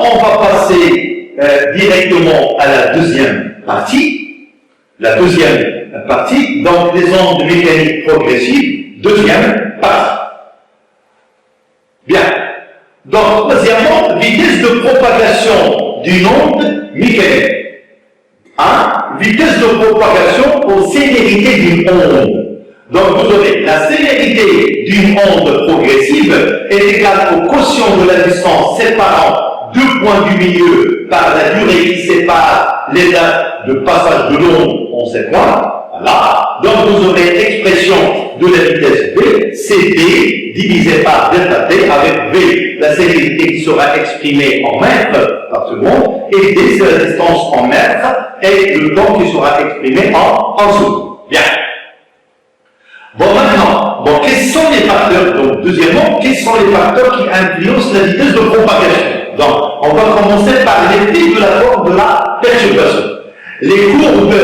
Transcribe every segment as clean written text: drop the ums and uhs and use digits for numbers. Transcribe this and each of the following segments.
on va passer directement à la deuxième partie. La deuxième partie, donc les ondes mécaniques progressives, deuxième partie. Bien. Donc, troisièmement, vitesse de propagation d'une onde mécanique. 1. Vitesse de propagation pour célérité d'une onde. Donc, vous aurez la célérité d'une onde progressive est égale au quotient de la distance séparant deux points du milieu par la durée qui sépare les dates de passage de l'onde en ces points. Voilà. Donc, vous aurez l'expression de la vitesse V, c'est D divisé par delta T avec V, la célérité qui sera exprimée en mètres par seconde, et D, c'est la distance en mètres, et le temps qui sera exprimé en secondes. Bien. Bon, maintenant, quels sont les facteurs? Donc, deuxièmement, quels sont les facteurs qui influencent la vitesse de propagation? Donc, on va commencer par l'effet de la forme de la perturbation. Les courbes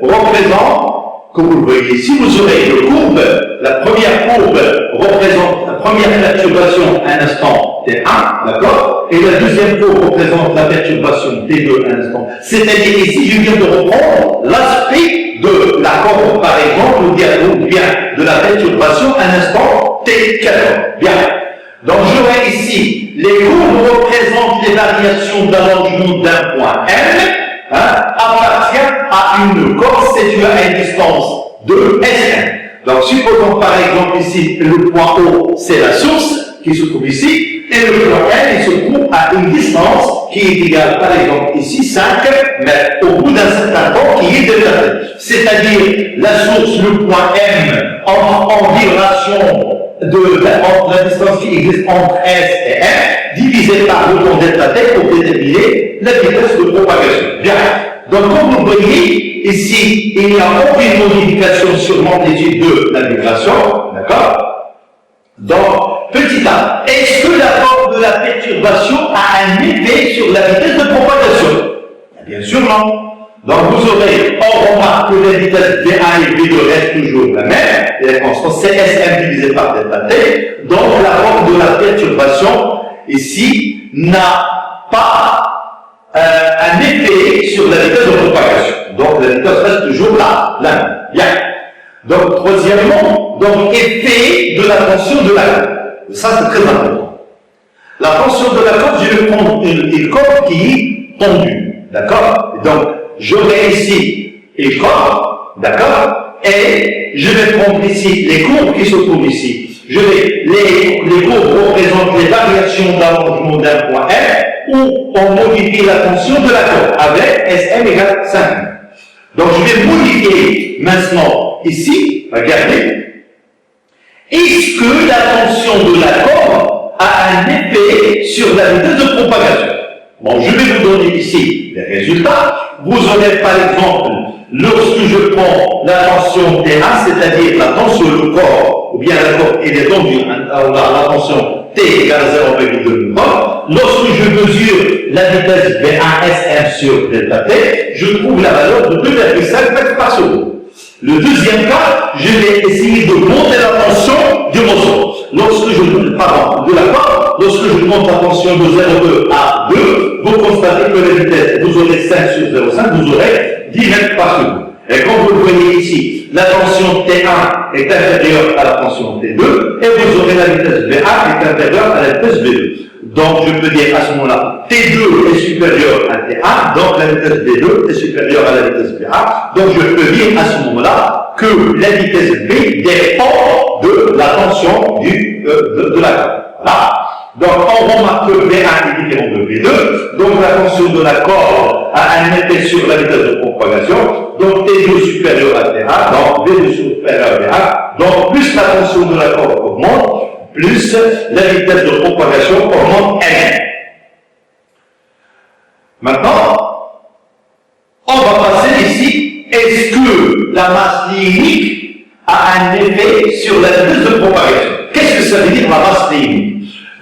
représentent, comme vous le voyez ici, vous aurez une courbe, la première courbe représente la première perturbation à un instant T1, d'accord? Et la deuxième courbe représente la perturbation T2 à un instant. C'est-à-dire ici, je viens de reprendre l'aspect de la courbe, par exemple, ou bien de la perturbation à un instant T4. Bien. Donc, j'aurai ici, les courbes représentent les variations d'allongement d'un point M, appartient à une courbe située à une distance de Sn. Donc, supposons par exemple ici, le point O, c'est la source qui se trouve ici, et le point N, il se trouve à une distance qui est égale, par exemple ici, 5 mètres, au bout d'un certain temps qui est déterminé. C'est-à-dire, la source, le point M, en vibration entre la distance qui existe entre S et M, divisé par le temps delta T pour déterminer la vitesse de propagation. Bien. Donc, comme vous le voyez, ici, il n'y a aucune modification sur l'amplitude de la vibration, d'accord? Donc, petit a, est-ce que la forme de la perturbation a un effet sur la vitesse de propagation? Bien sûr, non. Donc, vous aurez, on remarque que la vitesse V1 et V2 restent toujours la même, et la constante c'est Sm divisé par delta T. Donc, la forme de la perturbation, ici, n'a pas un effet sur la vitesse de propagation. Donc, la vitesse reste toujours la même. Bien. Donc, troisièmement, effet de la tension de la corde. Ça, c'est très important. La tension de la corde, je vais prendre une corde qui est tendue. D'accord? Donc, j'aurai ici une corde, d'accord? Et je vais prendre ici les courbes qui se trouvent ici. Les courbes représentent les variations d'allongement d'un point R, où on modifie la tension de la corde avec Sm égale 5. Donc, je vais modifier maintenant ici, regardez. Est-ce que la tension de la corde a un effet sur la vitesse de propagation? Bon, je vais vous donner ici les résultats. Vous aurez par exemple, lorsque je prends la tension T1, c'est-à-dire la tension du corps, ou bien la corde est tendue, la tension T égale 0,2 newton. Lorsque je mesure la vitesse V1 Sm sur delta T, je trouve la valeur de 2,5 mètres par seconde. Le deuxième cas, je vais essayer de monter la tension du morceau. Lorsque je monte la tension de 0,2 à 2, vous constatez que la vitesse, vous aurez 5 sur 0,5, vous aurez 10 mètres par seconde. Et comme vous le voyez ici, la tension T1 est inférieure à la tension T2, et vous aurez la vitesse V1 est inférieure à la vitesse V2. Donc, je peux dire à ce moment-là, T2 est supérieur à T1, donc la vitesse V2 est supérieure à la vitesse V1. Donc, je peux dire à ce moment-là que la vitesse V dépend de la tension de la corde. Voilà. Donc, on remarque que V1 est différent de V2, donc la tension de la corde a un effet sur la vitesse de propagation, donc T2 supérieur à T1, donc V2 supérieur à V1, donc plus la tension de la corde augmente, plus la vitesse de propagation augmente N. Maintenant, on va passer ici, est-ce que la masse linéaire a un effet sur la vitesse de propagation? Qu'est-ce que ça veut dire la masse linéaire?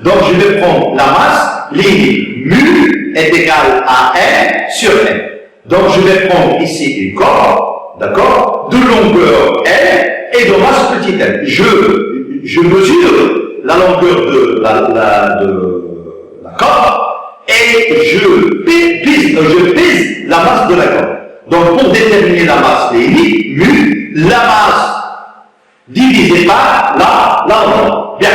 Donc je vais prendre la masse linéaire. Mu est égal à N sur N. Donc je vais prendre ici une corde, d'accord, de longueur L et de masse petit n. Je mesure la longueur de la corde et et je pèse la masse de la corde. Donc pour déterminer la masse lénique, mu, la masse divisée par la longueur. Bien.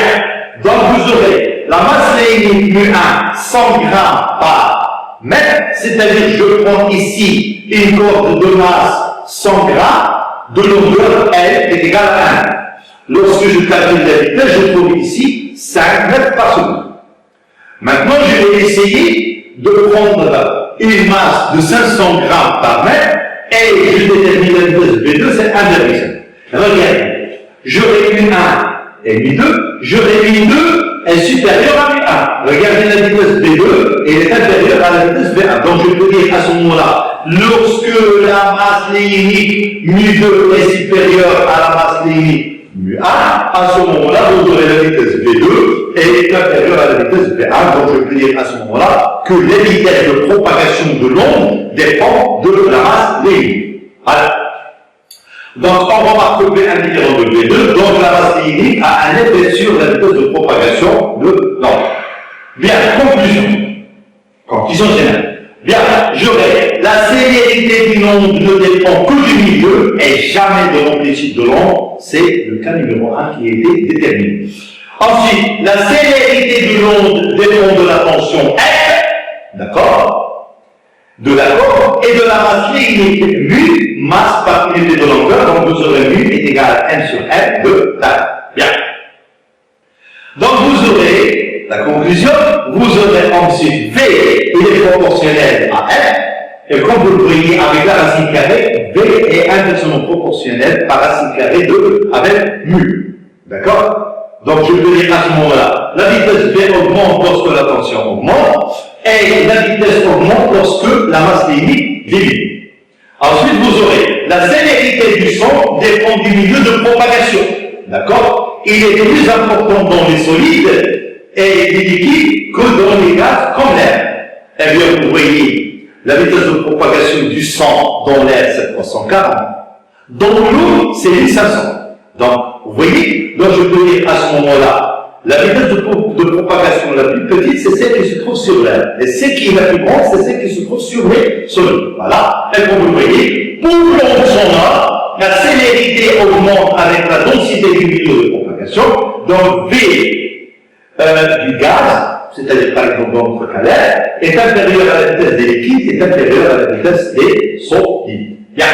Donc vous aurez la masse lénique mu1 100 grammes par mètre, c'est-à-dire je prends ici une corde de masse 100 grammes, de longueur L est égale à 1. Lorsque je calcule la vitesse, je trouve ici 5 mètres par seconde. Maintenant, je vais essayer de prendre une masse de 500 grammes par mètre et je détermine la vitesse V2, c'est 1,5. Regardez, j'aurai mu 1 et mu 2, j'aurai mu 2 est supérieur à mu 1. Regardez la vitesse V2 et elle est inférieure à la vitesse V1. Donc je peux dire à ce moment-là, lorsque la masse lénique mu 2 est supérieure à la masse lénique mu 1, à ce moment-là, vous aurez la vitesse V2 et est inférieure à la vitesse V1. Donc je peux dire à ce moment-là que la vitesse de propagation de l'onde dépend de la masse lénique. Voilà. Donc on remarque que V1 est différent de V2, donc la masse lénique a un effet sur la vitesse de propagation de l'onde. Bien, conclusion générale. Bien, j'aurai la célérité d'une onde ne dépend que du milieu et jamais de l'amplitude de l'onde. C'est le cas numéro 1 qui a été déterminé. Ensuite, la célérité de l'onde dépend de la tension F, d'accord, de la corde et de la masse lénique mu, masse par unité de longueur, donc vous aurez mu est égal à M sur F de taille. Bien. Donc vous aurez la conclusion, vous aurez ensuite V, il est proportionnel à F, et comme vous le voyez avec la racine carrée, V est inversement proportionnel par racine carrée de avec mu. D'accord? Donc je peux dire à ce moment-là, la vitesse V augmente lorsque la tension augmente, et la vitesse augmente lorsque la masse lénique diminue. Ensuite, vous aurez la célérité du son dépend du milieu de propagation. D'accord? Il est plus important dans les solides et les liquides que dans les gaz comme l'air. Eh bien, vous voyez, la vitesse de propagation du sang dans l'air, c'est 340. Dans l'eau, c'est 1500. Donc, vous voyez, donc je peux dire à ce moment-là, la vitesse de propagation la plus petite, c'est celle qui se trouve sur l'air. Et celle qui est la plus grande, c'est celle qui se trouve sur les solides. Voilà. Et comme vous voyez, pour l'onde sonore, la célérité augmente avec la densité du milieu de propagation. Donc, V du gaz, c'est-à-dire par exemple dans notre cas l'air, est inférieur à la vitesse des liquides, est inférieur à la vitesse des solides. Bien.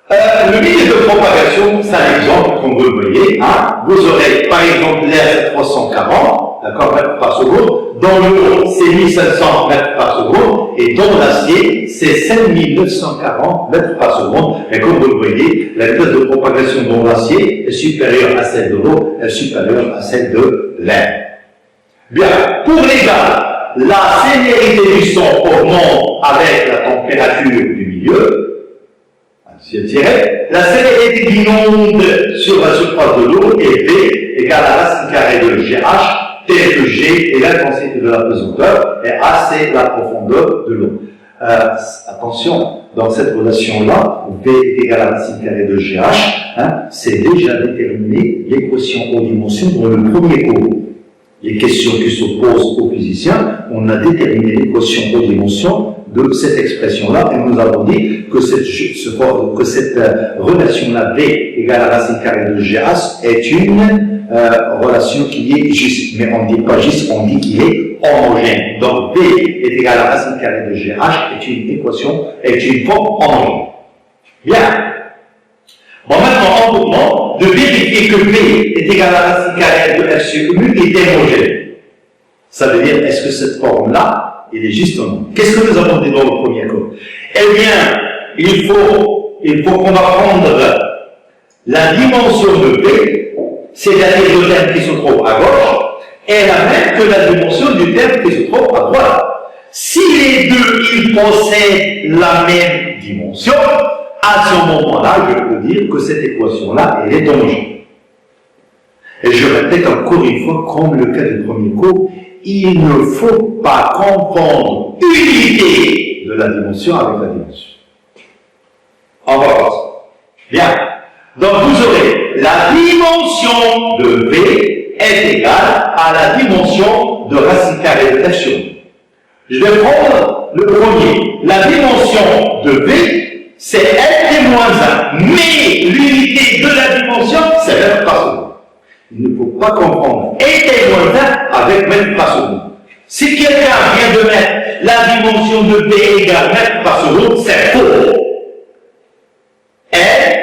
Le milieu de propagation, c'est un exemple, comme vous le voyez. Hein. Vous aurez, par exemple, l'air, c'est 340, d'accord, mètres par seconde. Dans l'eau, c'est 1500 mètres par seconde. Et dans l'acier, c'est 5940 mètres par seconde. Et comme vous le voyez, la vitesse de propagation dans l'acier est supérieure à celle de l'eau, est supérieure à celle de l'air. Bien, pour les gaz, la célérité du son augmente avec la température du milieu. Si je dirais, la célérité d'une onde sur la surface de l'eau est V égale à la racine carrée de GH, T que G est l'intensité de la pesanteur et A c'est la profondeur de l'eau. Attention, dans cette relation-là, V est égal à la racine carrée de GH, hein, c'est déjà déterminé l'équation aux dimensions dans le premier cours. Les questions qui se posent aux physiciens, on a déterminé l'équation aux dimensions de cette expression-là, et nous avons dit que cette relation-là, V égale à la racine carrée de GH, est une relation qui est juste. Mais on ne dit pas juste, on dit qu'il est homogène. Donc V est égal à la racine carrée de GH est une équation, est une forme homogène. Bien. Bon, maintenant, en moment de vérifier que V est égal à la racine carrée de F sur mu est homogène. Ça veut dire, est-ce que cette forme-là, il est juste ou non? Qu'est-ce que nous avons dit dans le premier cours? Eh bien, il faut qu'on va prendre la dimension de V, c'est-à-dire le terme qui se trouve à gauche, est la même que la dimension du terme qui se trouve à droite. Si les deux, ils possèdent la même dimension, à ce moment-là, je peux dire que cette équation-là, elle est homogène. Et je répète encore une fois, comme le cas du premier cours, il ne faut pas confondre unité de la dimension avec la dimension. On va voir ça. Bien. Donc vous aurez la dimension de V est égale à la dimension de racine carrée de f sur mu. Je vais prendre le premier. La dimension de V, c'est L moins 1. Mais l'unité de la dimension, c'est mètres par seconde. Il ne faut pas confondre L moins 1 avec mètres par seconde. Si quelqu'un vient de mettre la dimension de V égale mètres par seconde, c'est faux. L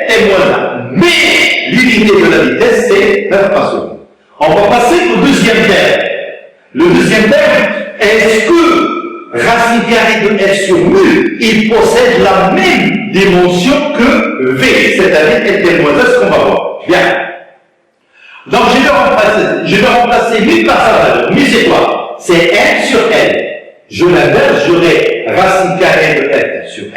est moins 1. Mais l'unité de la vitesse, c'est mètres par seconde. On va passer au deuxième terme. Le deuxième terme, est-ce que racine carrée de f sur mu, il possède la même dimension que v, c'est-à-dire L moins 1, ce qu'on va voir. Bien. Donc je vais remplacer mu par sa valeur. Mu c'est quoi? C'est m sur l. Je l'inverse, j'aurai racine carrée de f sur m,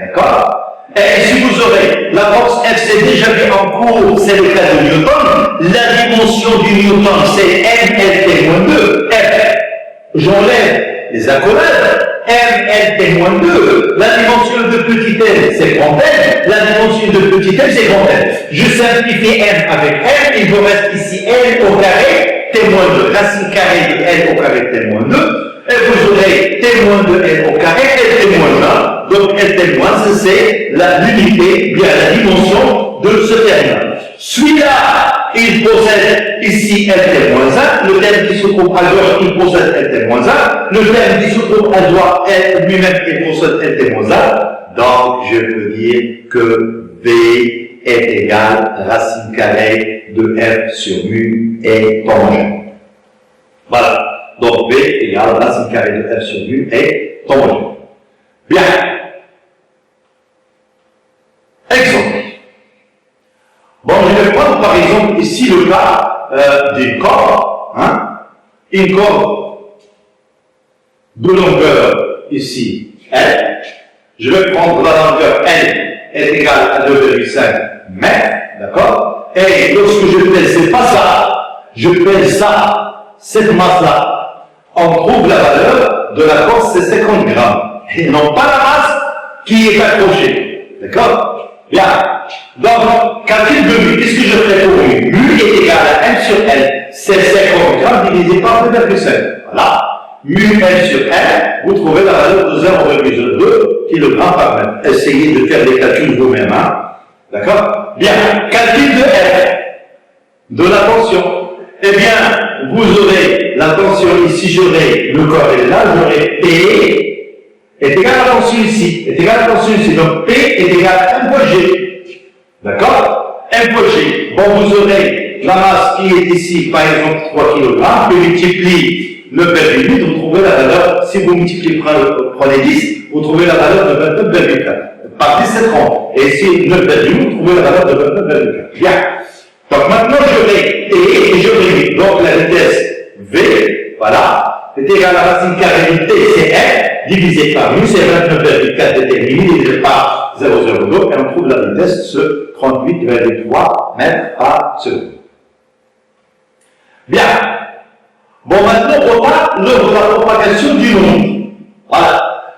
d'accord? Et si vous aurez la force F, c'est déjà vu en cours, c'est le cas de Newton. La dimension du Newton, c'est MLT-2. F, j'enlève les accolades. MLT-2. La dimension de petit m, c'est grand M. La dimension de petit m, c'est grand M. Je simplifie M avec M. Il vous reste ici L au carré, T-2. Racine carrée de L au carré, T-2. Et vous aurez T-2 L au carré, L-T-1. Donc L-T-1, c'est l'unité, bien la dimension de ce terme. Celui-là, il possède ici L-T-1. Le terme qui se trouve à gauche, il possède L-T-1. Le terme qui se trouve à droite, lui-même, il possède L-T-1. Donc, je peux dire que V est égal à racine carrée de F sur mu et tangente. Voilà. Donc, V égale racine carrée de F sur mu et tangente. Bien. Exemple. Bon, je vais prendre par exemple ici le cas d'une corde. Hein? Une corde de longueur ici L. Je vais prendre la longueur L est égale à 2,5 mètres. D'accord? Et lorsque je pèse, c'est pas ça. Je pèse ça, cette masse-là. On trouve la valeur de la corde, c'est 50 grammes. Et non pas la masse qui est accrochée. D'accord? Bien. Donc, calcul de mu, qu'est-ce que je fais pour mu? Mu est égal à M sur L. C'est 50 grammes divisé par 2,5. Voilà. Mu L sur L, vous trouvez la valeur de 0,02 kg par mètre. Essayez de faire des calculs vous-même. Hein? D'accord? Bien. Calcul de F, de la tension. Eh bien, vous aurez la tension ici, j'aurai le corps est là, j'aurai P est égal à la tension ici, est égal à la tension ici. Donc P est égal à 1 fois G. D'accord? 1 fois G. Bon, vous aurez la masse qui est ici, par exemple 3 kg, puis multiplie le périmétre, vous trouvez la valeur, si vous multipliez, prenez 10, vous trouvez la valeur de 29,4. Par 17,30. Et ici, 9,8, vous trouvez la valeur de 29,4. Bien. Donc maintenant, j'aurai T et j'aurai mu. Donc la vitesse V, voilà, est égale à la racine carrée de T, c'est R, divisé par mu, c'est 29,4 déterminé, divisé par 0,02, et on trouve la vitesse de 38,3 mètres par seconde. Bien. Bon, maintenant, on va l'ordre de la propagation du nombre. Voilà.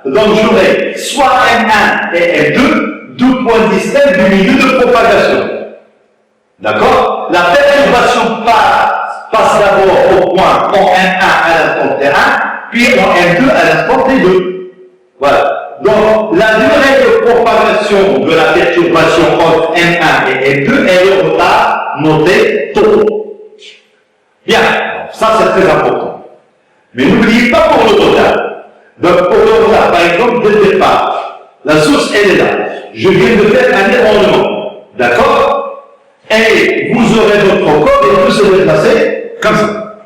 Donc j'aurai soit M1 et M2, deux points distincts du milieu de propagation. D'accord? La perturbation passe d'abord au point en M1 à l'instant T1, puis en M2 à l'instant T2. Voilà. Donc, la durée de propagation de la perturbation entre M1 et M2 est le retard noté tau. Bien. Ça, c'est très important. Mais n'oubliez pas pour le retard. Donc, pour le retard, par exemple, dès le départ, la source, elle est là. Je viens de faire un éronnement. D'accord? Et vous aurez votre corps et tout se déplacer comme ça.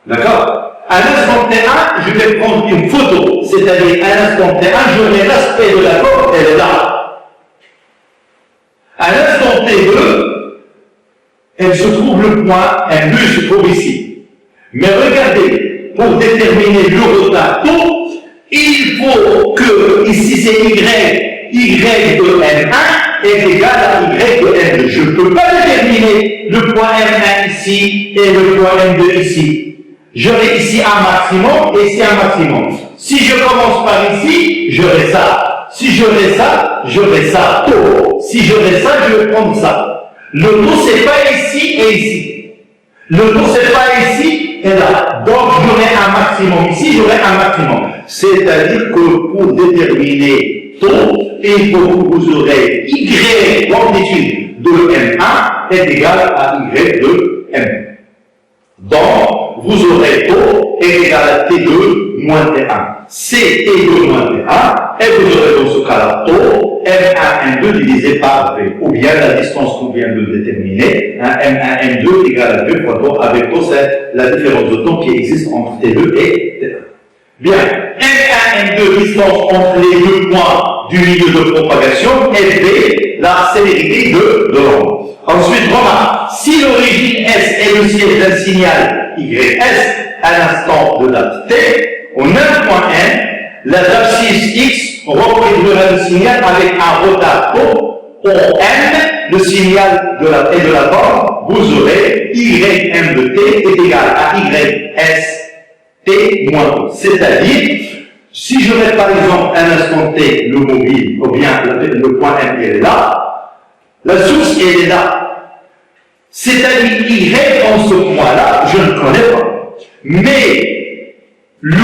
D'accord? À l'instant T1, je vais prendre une photo. C'est-à-dire, à l'instant T1, j'aurai l'aspect de la corde, elle est là. À l'instant T2, elle se trouve le point, M2 se trouve ici. Mais regardez, pour déterminer le retard tau, il faut que, ici c'est Y de M1 est égal à Y de M2. Je ne peux pas déterminer le point M1 ici et le point M2 ici. J'aurai ici un maximum et ici un maximum. Si je commence par ici, j'aurai ça. Si j'aurai ça, j'aurai ça. Tau. Si j'aurai ça, je vais prendre ça. Le tau, c'est pas ici et ici. Le tau, c'est pas ici et là. Voilà. Donc, j'aurai un maximum ici, j'aurai un maximum. C'est-à-dire que pour déterminer taux, il faut que vous aurez Y, l'amplitude de M1 est égale à Y de M. Donc, vous aurez taux est égal à T2 moins T1. C'est T2 moins T1, et vous aurez dans ce cas-là taux M1, M2 divisé par V, ou bien la distance qu'on vient de déterminer, M1, M2 égale à V fois taux, avec taux, c'est la différence de temps qui existe entre T2 et T1. Bien, M1, M2, distance entre les deux points du milieu de propagation, et V, la célérité de l'onde. Ensuite, remarque, si l'origine S est le siège d'un signal YS à l'instant de date T, au même point N, la abscisse X reproduira le signal avec un retard taux au M, le signal de la borne, vous aurez YM de T est égal à YS T moins T. C'est-à-dire, si je mets par exemple un instant T, le mobile, ou bien le point M est là, la source elle est là. C'est-à-dire Y en ce point-là, je ne connais pas. Mais le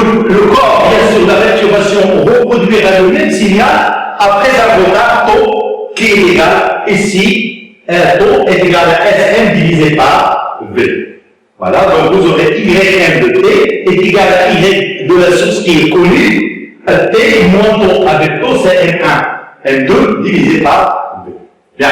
corps, bien sûr, la perturbation reproduira le même signal après un retard taux qui est égal, ici, taux est égal à Sm divisé par V. Voilà, donc vous aurez Ym de T est égal à Y de la source qui est connue, T moins taux avec taux c'est M1, M2 divisé par V. Bien.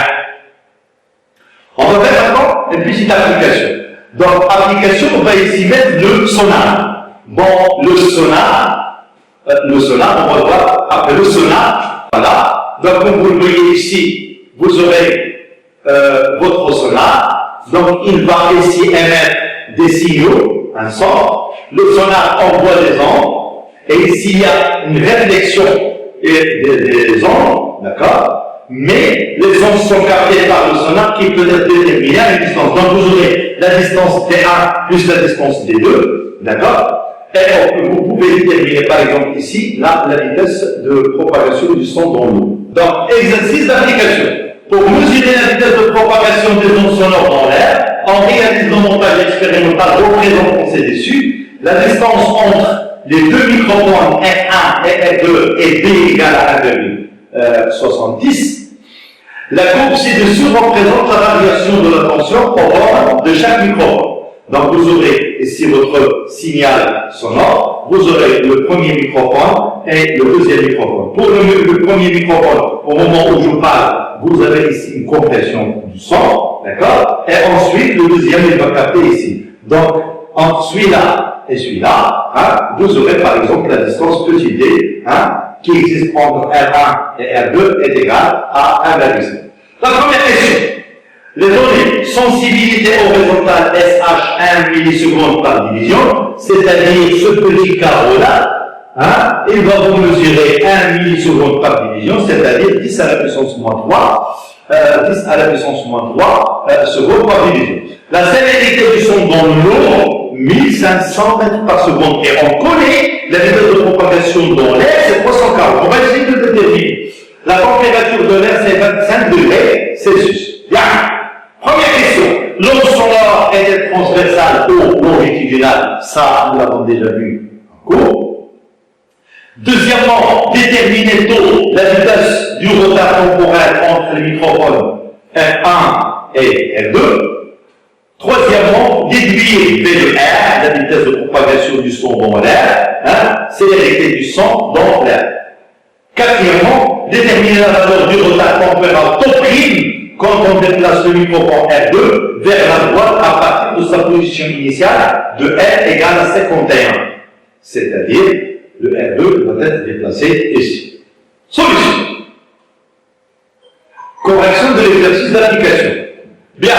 On va faire maintenant une petite application. Donc, application, on va ici mettre le sonar. Bon, le sonar, on va voir après le sonar, voilà. Donc, comme vous le voyez ici, vous aurez votre sonar. Donc, il va ici émettre des signaux, un son. Le sonar envoie des ondes. Et s'il y a une réflexion des ondes, d'accord? Mais les ondes sont captées par le sonar qui peut être déterminé à une distance. Donc vous aurez la distance T1 plus la distance T2, d'accord? Et vous pouvez déterminer par exemple ici la vitesse de propagation du son dans l'eau. Donc exercice d'application. Pour mesurer la vitesse de propagation des ondes sonores dans l'air, on réalise le montage expérimental représentant ci-dessus. La distance entre les deux microphones F1 et F2 est B égale à 1,70. La courbe ci-dessus représente la variation de la tension au bord de chaque microphone. Donc vous aurez ici votre signal sonore, vous aurez le premier microphone et le deuxième microphone. Pour le premier microphone, au moment où je parle, vous avez ici une compression du son, d'accord? Et ensuite, le deuxième, il va capter ici. Donc, entre celui-là et celui-là, vous aurez par exemple la distance petit d, qui existe entre R1 et R2 est égale à 1,5. La première question. Les données sensibilité horizontale SH 1 milliseconde par division, c'est-à-dire ce petit carreau-là, il va vous mesurer 1 milliseconde par division, c'est-à-dire 10 à la puissance moins 3, 10 à la puissance moins 3 secondes par division. La célérité du son dans l'eau, 1500 mètres par seconde. Et on connaît la vitesse de propagation dans l'air, c'est 340. On va essayer de le déterminer. La température de l'air, c'est 25 degrés Celsius. Bien. Première question. L'onde sonore est-elle transversale ou longitudinale? Ça, nous l'avons déjà vu en cours. Deuxièmement, déterminer tôt la vitesse du retard temporel entre les microphones F1 et F2. Troisièmement, déduire V de R, la vitesse de propagation du son dans l'air, célérité du son dans l'air. Quatrièmement, déterminer la valeur du retard temporel taux prime quand on déplace le microphone R2 vers la droite à partir de sa position initiale de R égale à 51. C'est-à-dire, le R2 doit être déplacé ici. Solution. Correction de l'exercice d'application. Bien.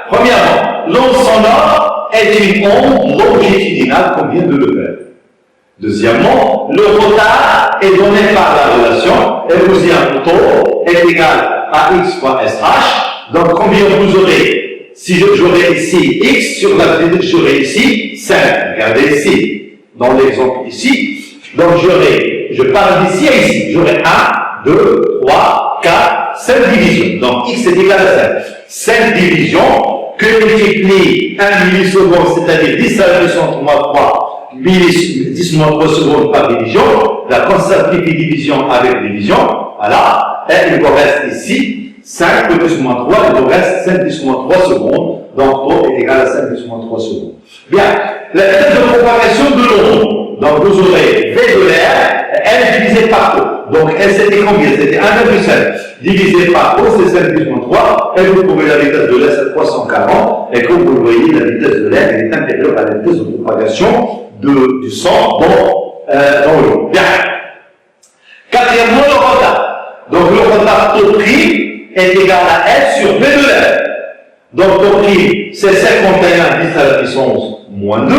Premièrement, l'onde sonore est une onde longitudinale qu'on vient de le faire. Deuxièmement, le retard est donné par la relation Lagrangian taux est égal à x fois SH. Donc, combien vous aurez? Si j'aurai ici x sur la vidéo, j'aurai ici 5. Regardez ici, dans l'exemple ici. Donc, je parle d'ici à ici. J'aurai 1, 2, 3, 4, 5 divisions. Donc, x est égal à 5. 5 divisions que multiplie 1 milliseconde, c'est-à-dire 10 à la puissance moins 3 10 moins 3 secondes par division, la constante qui fait division avec division, voilà, et il vous reste ici 5 plus moins 3, il vous reste 5 plus moins 3 secondes, donc O est égal à 5 plus moins 3 secondes. Bien, la vitesse de propagation de l'onde, donc vous aurez V de l'air, L divisé par O. Donc L c'était combien? C'était 1,5 divisé par O, c'est 5 plus moins 3, et vous trouvez la vitesse de l'air, c'est 340, et comme vous le voyez, la vitesse de l'air est inférieure à la vitesse de propagation du sang dans l'eau. Bien. Quatrièmement, le retard. Donc le retard taux pris est égal à S sur V de l'air. Donc taux pris, c'est 51 10 à la puissance moins 2,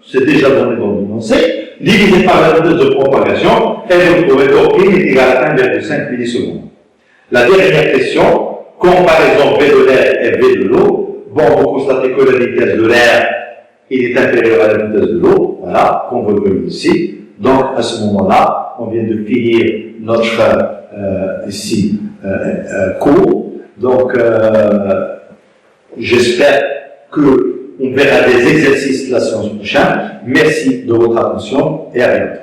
c'est déjà donné dans l'énoncé, divisé par la vitesse de propagation, et vous trouvez taux pris est égal à 1,5 millisecondes. La dernière question, comparaison V de l'air et V de l'eau. Bon, vous constatez que la vitesse de l'air il est inférieur à la vitesse de l'eau, voilà, comme vous le voyez ici. Donc, à ce moment-là, on vient de finir notre cours. Donc, j'espère qu'on verra des exercices la séance prochaine. Merci de votre attention et à bientôt.